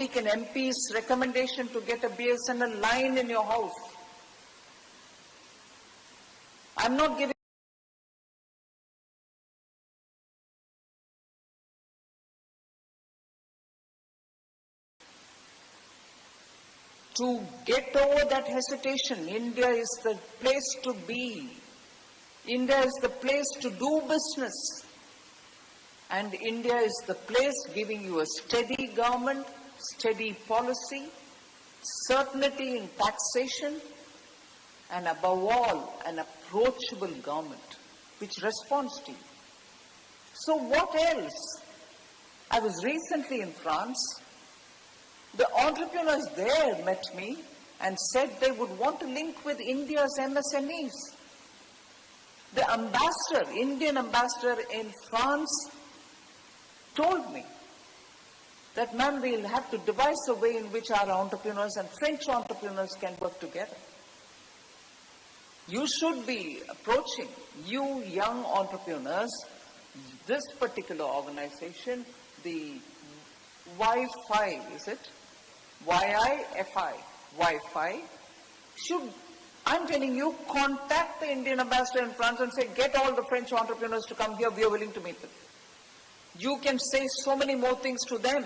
take an MP's recommendation to get a BSNL line in your house. I'm not giving to get over that hesitation. India is the place to be. India is the place to do business. And India is the place giving you a steady government, steady policy, certainty in taxation, and above all, an approachable government which responds to you. So what else? I was recently in France. The entrepreneurs there met me and said they would want to link with India's MSMEs. The ambassador, Indian ambassador in France, told me that, ma'am, we'll have to devise a way in which our entrepreneurs and French entrepreneurs can work together. You should be approaching, you young entrepreneurs, this particular organization, the WiFi, is it? WiFi, WiFi, should, I'm telling you, contact the Indian ambassador in France and say, get all the French entrepreneurs to come here, we are willing to meet them. You can say so many more things to them,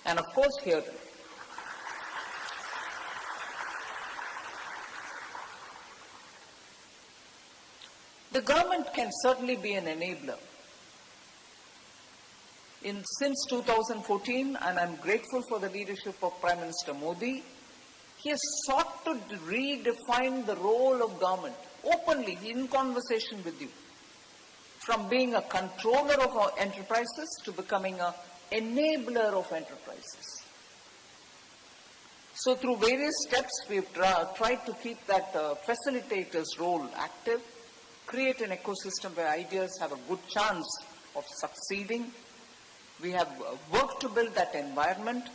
and of course hear them. The government can certainly be an enabler. Since 2014, and I'm grateful for the leadership of Prime Minister Modi, he has sought to redefine the role of government openly in conversation with you. From being a controller of our enterprises to becoming an enabler of enterprises. So through various steps, we've tried to keep that facilitator's role active, create an ecosystem where ideas have a good chance of succeeding. We have worked to build that environment,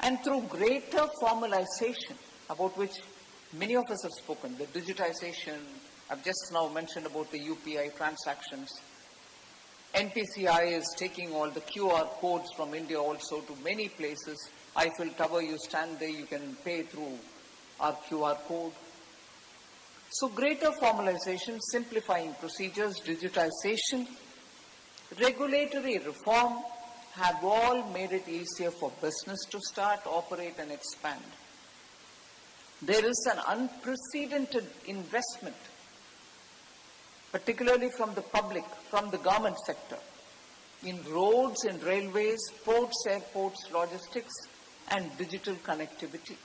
and through greater formalization, about which many of us have spoken, the digitization, I've just now mentioned about the UPI transactions. NPCI is taking all the QR codes from India also to many places. Eiffel Tower, you stand there, you can pay through our QR code. So greater formalization, simplifying procedures, digitization, regulatory reform have all made it easier for business to start, operate and expand. There is an unprecedented investment, particularly from the public, from the government sector, in roads, in railways, ports, airports, logistics, and digital connectivity.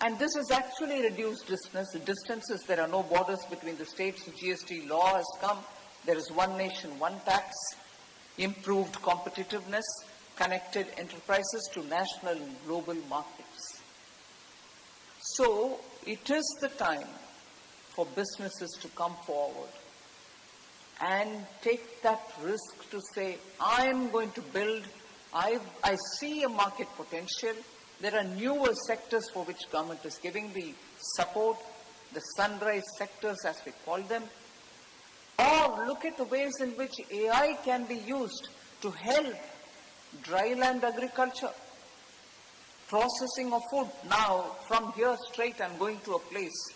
And this has actually reduced distances. There are no borders between the states. The GST law has come. There is one nation, one tax, improved competitiveness, connected enterprises to national and global markets. So it is the time for businesses to come forward and take that risk to say, I am going to build, I see a market potential. There are newer sectors for which government is giving the support, the sunrise sectors as we call them. Or look at the ways in which AI can be used to help dryland agriculture, processing of food. Now, from here straight, I'm going to a place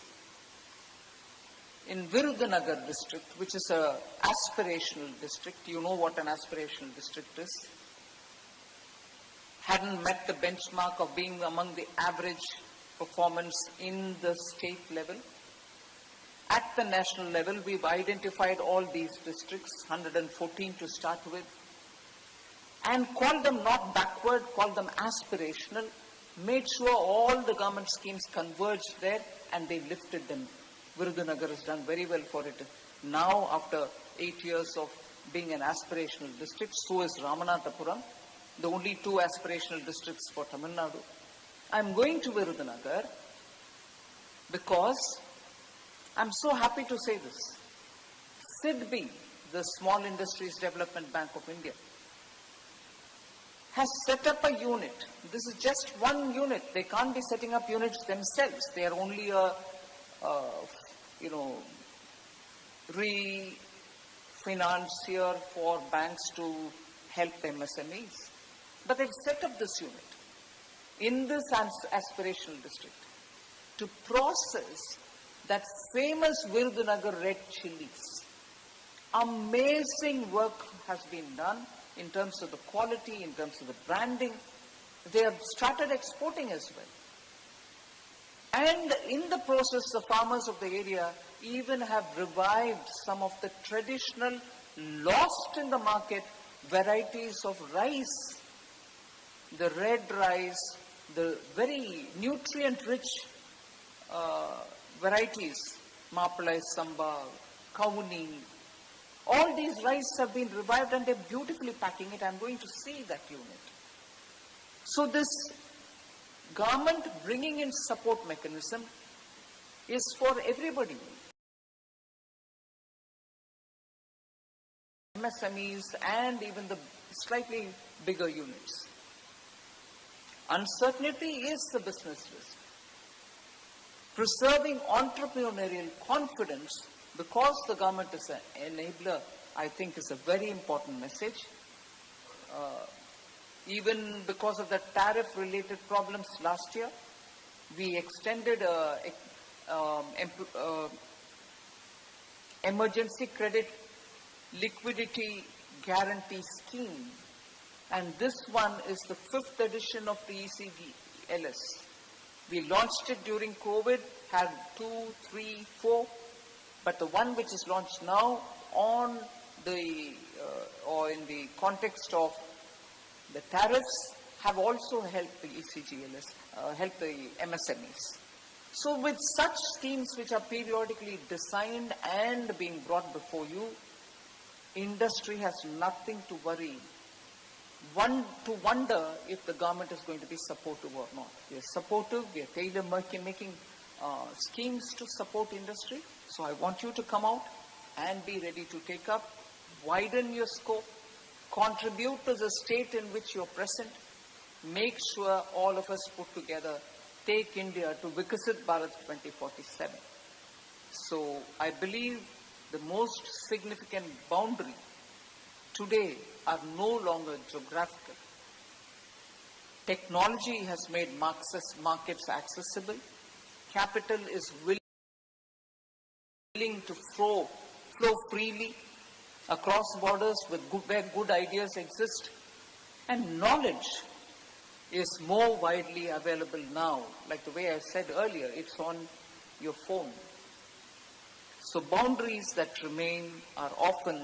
in Virudhunagar district, which is an aspirational district. You know what an aspirational district is. Hadn't met the benchmark of being among the average performance in the state level. At the national level, we've identified all these districts, 114 to start with, and called them not backward, called them aspirational, made sure all the government schemes converged there, and they lifted them. Virudhunagar has done very well for it. Now, after 8 years of being an aspirational district, so is Ramanathapuram, the only 2 aspirational districts for Tamil Nadu. I'm going to Virudhunagar because I'm so happy to say this. SIDBI, the Small Industries Development Bank of India, has set up a unit. This is just one unit. They can't be setting up units themselves. They are only a refinancier for banks to help MSMEs. But they've set up this unit. in this aspirational district to process that famous Virudhunagar red chilies. Amazing work has been done in terms of the quality, in terms of the branding. They have started exporting as well. And in the process, the farmers of the area even have revived some of the traditional, lost in the market, varieties of rice. The red rice, the very nutrient-rich varieties, Mapalai Samba, Kauni, all these rice have been revived and they're beautifully packing it. I'm going to see that unit. So this government bringing in support mechanism is for everybody. MSMEs and even the slightly bigger units. Uncertainty is the business risk. Preserving entrepreneurial confidence because the government is an enabler, I think is a very important message. Even because of the tariff-related problems last year, we extended emergency credit liquidity guarantee scheme. And this one is the 5th edition of the ECGLS. We launched it during COVID, had 2, 3, 4, but the one which is launched now on the, or in the context of the tariffs have also helped the ECGLS, helped the MSMEs. So with such schemes which are periodically designed and being brought before you, industry has nothing to worry. To wonder if the government is going to be supportive or not. We are supportive, we are tailor-making schemes to support industry. So I want you to come out and be ready to take up, widen your scope, contribute to the state in which you are present, make sure all of us put together, take India to Vikasit Bharat 2047. So I believe the most significant boundary today are no longer geographical. Technology has made markets accessible. Capital is willing to flow freely across borders where good ideas exist. And knowledge is more widely available now. Like the way I said earlier, it's on your phone. So boundaries that remain are often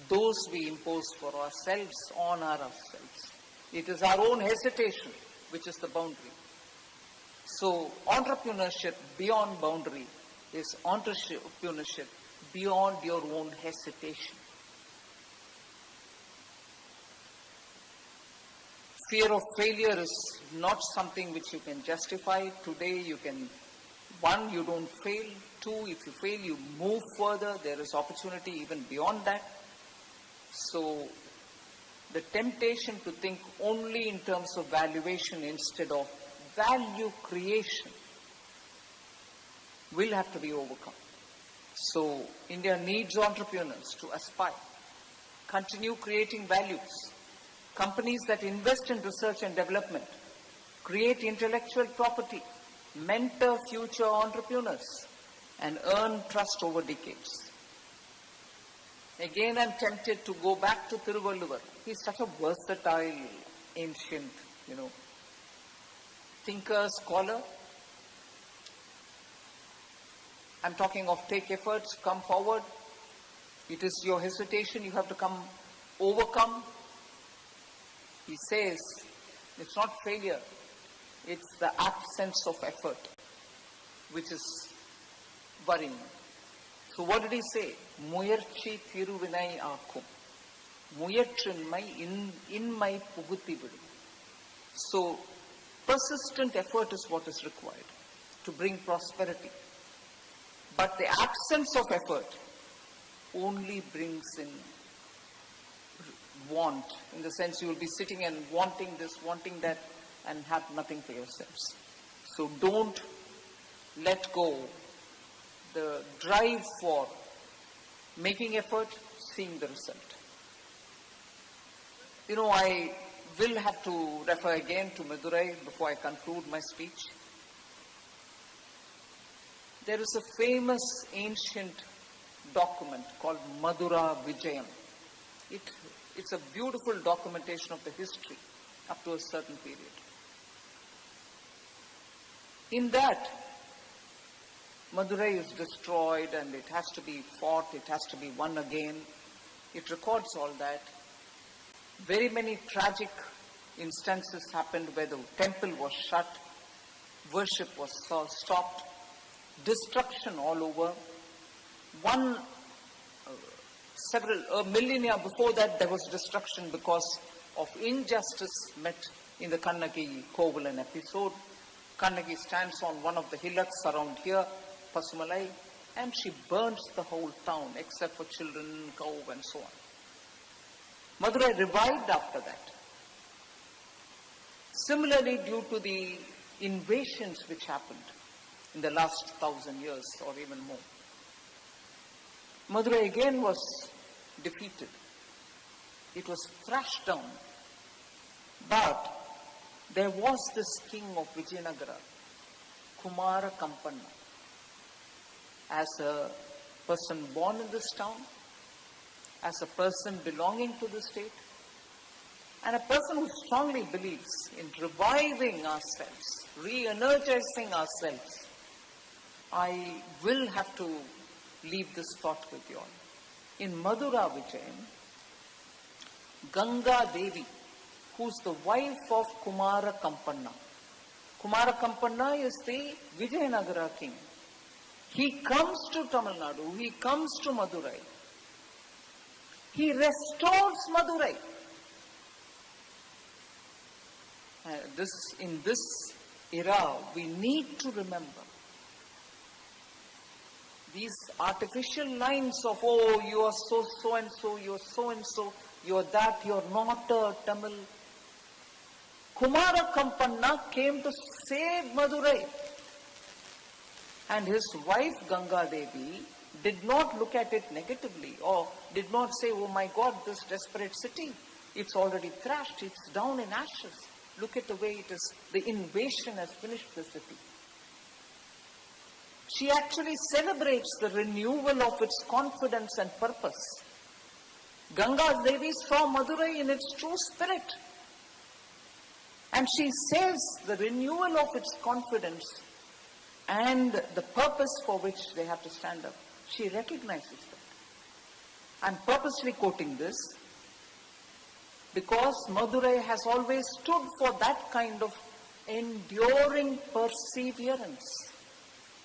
those we impose for ourselves, on ourselves. It is our own hesitation which is the boundary. So entrepreneurship beyond boundary is entrepreneurship beyond your own hesitation. Fear of failure is not something which you can justify. Today you can, one, you don't fail. Two, if you fail, you move further. There is opportunity even beyond that. So the temptation to think only in terms of valuation instead of value creation will have to be overcome. So India needs entrepreneurs to aspire, continue creating values. Companies that invest in research and development, create intellectual property, mentor future entrepreneurs, and earn trust over decades. Again, I'm tempted to go back to Thiruvalluvar. He's such a versatile, ancient, thinker, scholar. I'm talking of take efforts, come forward. It is your hesitation you have to overcome. He says, it's not failure, it's the absence of effort, which is worrying. So what did he say? Muyarchi thiruvinai aakum. Muyatrinmai inmai puguthi vidu. So persistent effort is what is required to bring prosperity. But the absence of effort only brings in want, in the sense you will be sitting and wanting this, wanting that, and have nothing for yourselves. So don't let go the drive for making effort, seeing the result. I will have to refer again to Madurai before I conclude my speech. There is a famous ancient document called Madura Vijayam. It's a beautiful documentation of the history up to a certain period. In that, Madurai is destroyed and it has to be fought, it has to be won again. It records all that. Very many tragic instances happened where the temple was shut, worship was stopped, destruction all over. Several millennia before that, there was destruction because of injustice met in the Kannagi Kovalan episode. Kannagi stands on one of the hillocks around here, Pasumalai, and she burns the whole town except for children, cow and so on. Madurai revived after that. Similarly, due to the invasions which happened in the last 1,000 years or even more, Madurai again was defeated. It was thrashed down. But there was this king of Vijayanagara, Kumara Kampanna, as a person born in this town, as a person belonging to the state, and a person who strongly believes in reviving ourselves, re-energizing ourselves. I will have to leave this thought with you all. In Madura Vijayam, Ganga Devi, who's the wife of Kumara Kampanna. Kumara Kampanna is the Vijayanagara king. He comes to Tamil Nadu, he comes to Madurai. He restores Madurai. In this era, we need to remember these artificial lines of, oh, you are so and so, you are so and so, you are that, you are not a Tamil. Kumara Kampanna came to save Madurai. And his wife Ganga Devi did not look at it negatively or did not say, oh my God, this desperate city, it's already thrashed, it's down in ashes. Look at the way it is, the invasion has finished the city. She actually celebrates the renewal of its confidence and purpose. Ganga Devi saw Madurai in its true spirit. And she says the renewal of its confidence and the purpose for which they have to stand up. She recognizes that. I'm purposely quoting this because Madurai has always stood for that kind of enduring perseverance,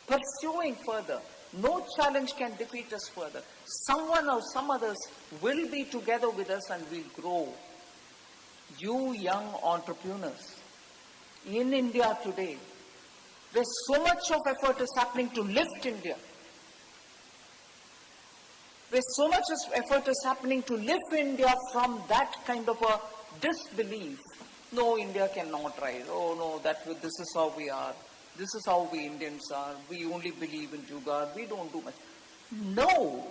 pursuing further. No challenge can defeat us further. Someone or some others will be together with us and we'll grow. You young entrepreneurs in India today, where so much of effort is happening to lift India, where so much effort is happening to lift India from that kind of a disbelief. No, India cannot rise. Oh no, this is how we are. This is how we Indians are. We only believe in Jugaad. We don't do much. No.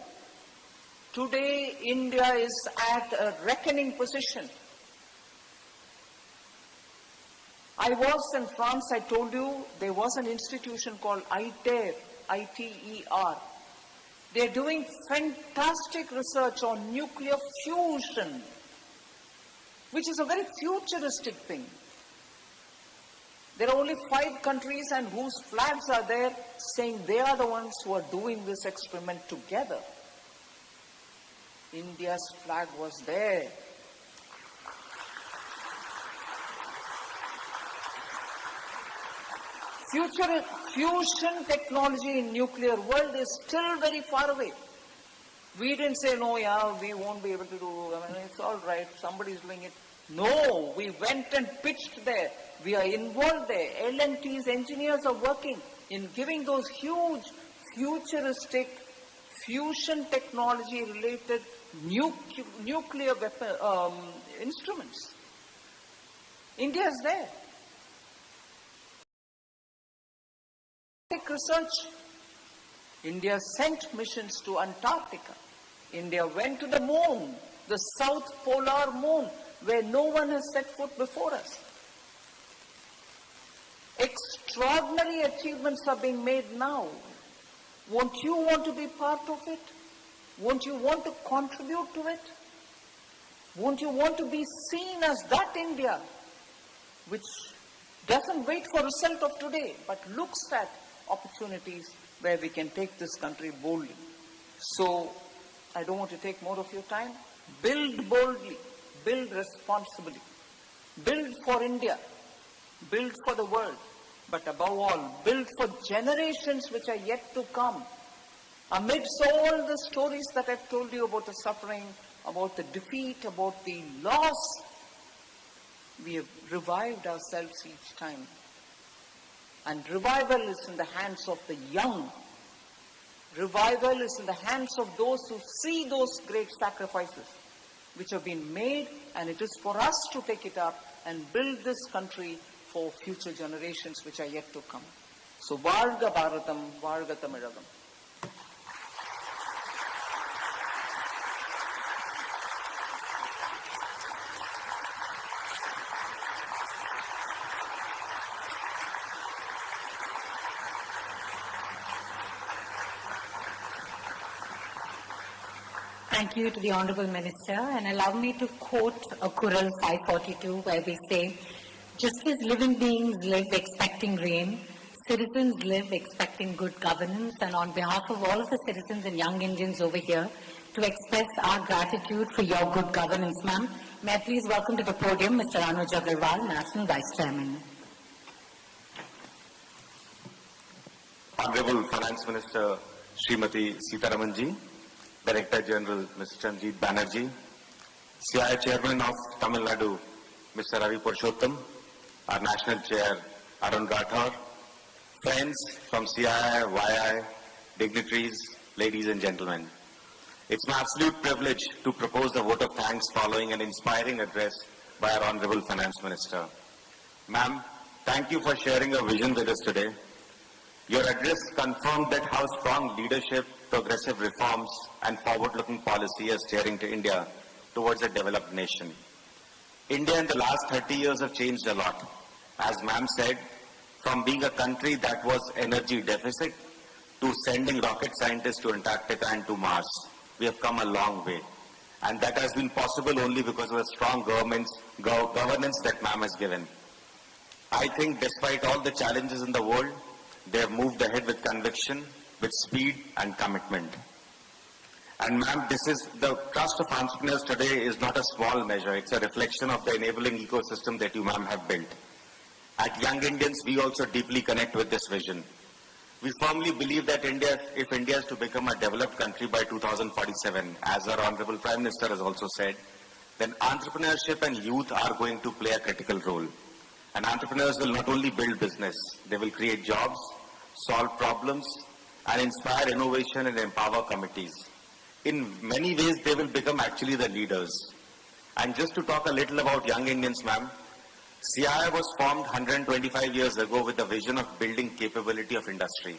Today, India is at a reckoning position. I was in France, I told you, there was an institution called ITER, I-T-E-R. They're doing fantastic research on nuclear fusion, which is a very futuristic thing. There are only 5 countries and whose flags are there saying they are the ones who are doing this experiment together. India's flag was there. Fusion technology in nuclear world is still very far away. We didn't say, no, yeah, we won't be able to do, it's all right, somebody's doing it. No, we went and pitched there. We are involved there. L&T's engineers are working in giving those huge futuristic fusion technology related nuclear weapon instruments. India is there. Research. India sent missions to Antarctica. India went to the moon, the South Polar Moon. where no one has set foot before us. Extraordinary achievements are being made now. Won't you want to be part of it? Won't you want to contribute to it? Won't you want to be seen as that India which doesn't wait for result of today, but looks at opportunities where we can take this country boldly? So, I don't want to take more of your time. Build boldly, build responsibly, build for India, build for the world, but above all, build for generations which are yet to come. Amidst all the stories that I've told you about the suffering, about the defeat, about the loss, we have revived ourselves each time. And revival is in the hands of the young. Revival is in the hands of those who see those great sacrifices which have been made, and it is for us to take it up and build this country for future generations which are yet to come. So, Varga Bharatam, Varga Tamilagam. Thank you to the Honourable Minister, and allow me to quote a Quran 542 where we say, just as living beings live expecting rain, citizens live expecting good governance, and on behalf of all of the citizens and young Indians over here, to express our gratitude for your good governance, ma'am, may I please welcome to the podium Mr. Anuj Agarwal, National Vice Chairman. Honorable Finance Minister Srimati Sitaramanji, Director General Mr. Chanjit Banerjee, CII Chairman of Tamil Nadu Mr. Ravi Purushottam, our National Chair Arun Rathore, friends from CII, YI, dignitaries, ladies and gentlemen. It's my absolute privilege to propose a vote of thanks following an inspiring address by our Honorable Finance Minister. Ma'am, thank you for sharing your vision with us today. Your address confirmed that how strong leadership, progressive reforms, and forward-looking policy are steering to India towards a developed nation. India in the last 30 years have changed a lot. As ma'am said, from being a country that was energy deficit to sending rocket scientists to Antarctica and to Mars, we have come a long way. And that has been possible only because of the strong governance that ma'am has given. I think despite all the challenges in the world, they have moved ahead with conviction, with speed and commitment. And ma'am, the trust of entrepreneurs today is not a small measure. It's a reflection of the enabling ecosystem that you ma'am have built. At Young Indians, we also deeply connect with this vision. We firmly believe that if India is to become a developed country by 2047, as our Honorable Prime Minister has also said, then entrepreneurship and youth are going to play a critical role. And entrepreneurs will not only build business, they will create jobs, solve problems, and inspire innovation and empower committees. In many ways, they will become actually the leaders. And just to talk a little about Young Indians, ma'am, CII was formed 125 years ago with the vision of building capability of industry.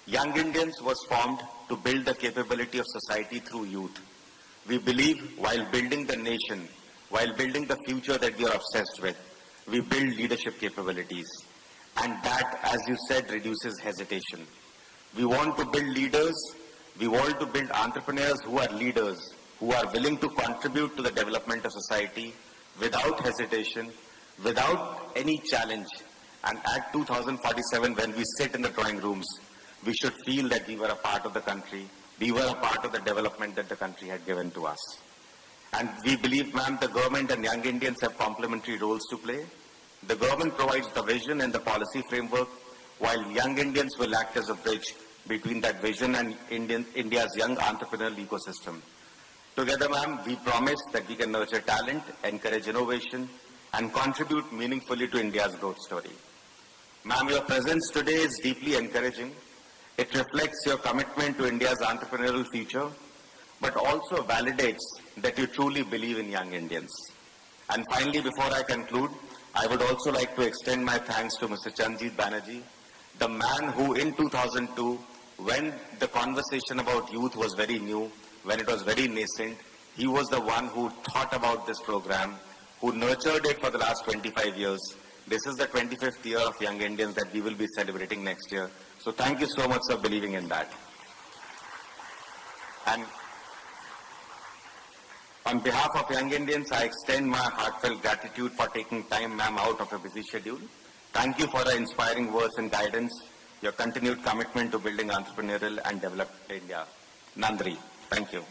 Young Indians was formed to build the capability of society through youth. We believe while building the nation, while building the future that we are obsessed with, we build leadership capabilities. And that, as you said, reduces hesitation. We want to build leaders. We want to build entrepreneurs who are leaders, who are willing to contribute to the development of society without hesitation, without any challenge. And at 2047, when we sit in the drawing rooms, we should feel that we were a part of the country. We were a part of the development that the country had given to us. And we believe, ma'am, the government and Young Indians have complementary roles to play. The government provides the vision and the policy framework, while Young Indians will act as a bridge between that vision and India's young entrepreneurial ecosystem. Together, ma'am, we promise that we can nurture talent, encourage innovation, and contribute meaningfully to India's growth story. Ma'am, your presence today is deeply encouraging. It reflects your commitment to India's entrepreneurial future, but also validates that you truly believe in young Indians. And finally, before I conclude, I would also like to extend my thanks to Mr. Chanjit Banerjee, the man who in 2002, when the conversation about youth was very new, when it was very nascent, he was the one who thought about this program, who nurtured it for the last 25 years. This is the 25th year of Young Indians that we will be celebrating next year. So thank you so much for believing in that. And on behalf of Young Indians, I extend my heartfelt gratitude for taking time, ma'am, out of a busy schedule. Thank you for the inspiring words and guidance, your continued commitment to building entrepreneurial and developed India. Nandri, thank you.